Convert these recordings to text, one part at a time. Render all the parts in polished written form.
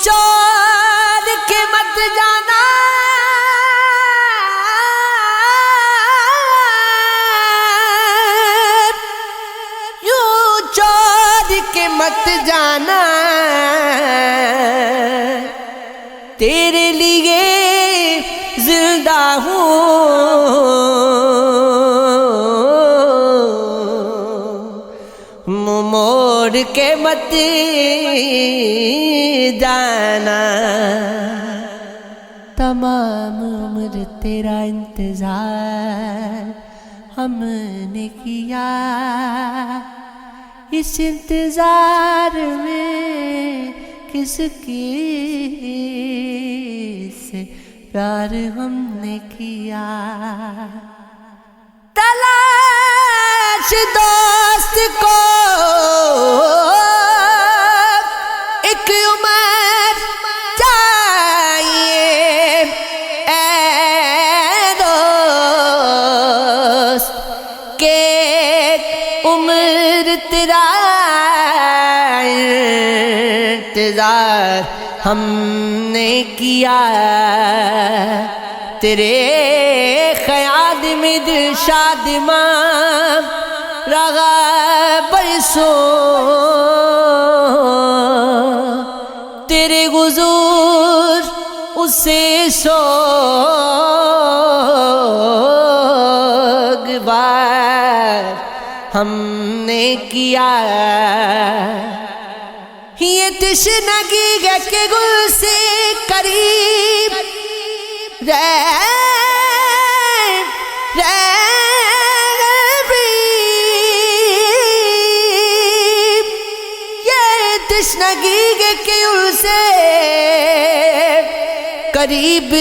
چھوڑ کے مت جانا، یوں چھوڑ کے مت جانا، تیرے لیے زندہ ہوں، موڑ کے مت جانا۔ تمام عمر تیرا انتظار ہم نے کیا، اس انتظار میں کس کی سے پیار ہم نے کیا۔ تلاش دوست کو ایک عمر چاہیے، اے دوست کہ ایک عمر تیرا انتظار ہم نے کیا، تیرے خیال میں دل شادماں رہا برسوں، تیرے حضور اسے سوگوار ہم نے کیا۔ یہ تشنگی ہے کہ گل سے قریب یہ تشنگی ہے کہ گل سے قریب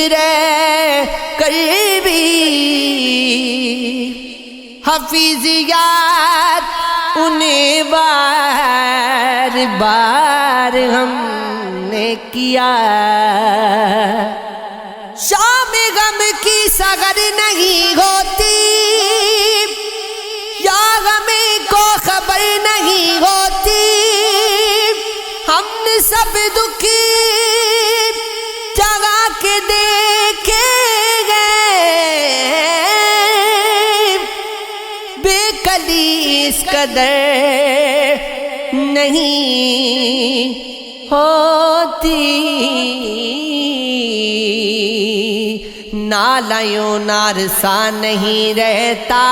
قریبی، حفیظیات انہیں بار بار ہم نے کیا۔ شام غم کی سحر نہیں ہوتی، یا غم کو خبر نہیں ہوتی، ہم نے سب دکھی جگہ کے دیکھے گئے، بے کلی اس قدر نہیں ہوتی، نالایوں نارسا نہیں رہتا،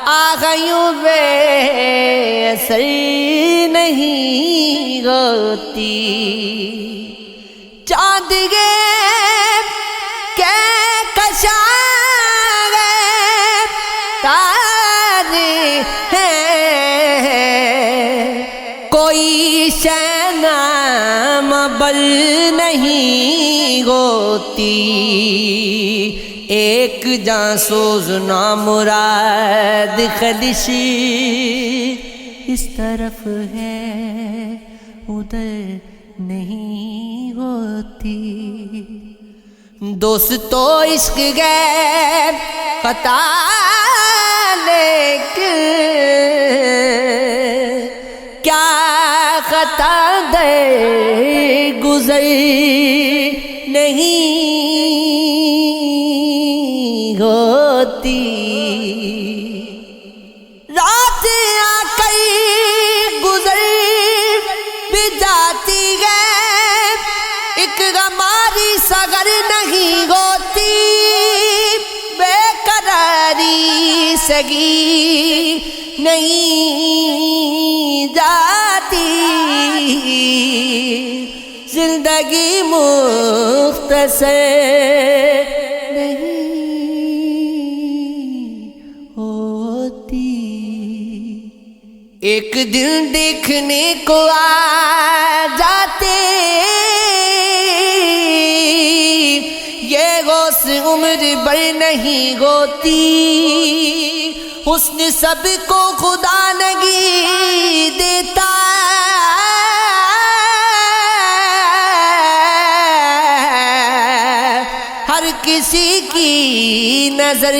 آگیوں بے اثر نہیں ہوتی، چاند گے کہ کشاں گے تارے ہیں، کوئی شینام بل نہیں ہوتی، ایک جاں سوز نامراد خلشی اس طرف ہے ادھر نہیں ہوتی، دوست تو عشق غیر خطا لیکن کیا خطا دے گزر نہیں ہوتی، رات آ کر گزر بھی جاتی ہے، ایک ہماری سحر نہیں ہوتی، بے قراری سگی نہیں جاتی، زندگی مختصر نہیں ہوتی، ایک دن دیکھنے کو آ جاتے، یہ غوث عمر بھر نہیں ہوتی، حسن سب کو خدا نہیں دیتا، ہر کسی کی نظر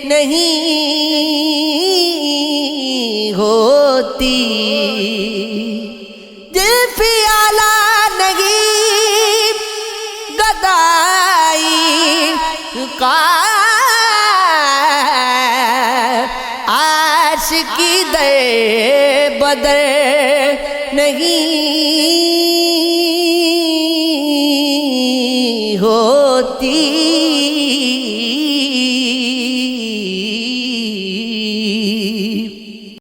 نہیں ہوتی، دل پیالہ نہیں گدائی کا عاشقی در بدر نہیں ہوتی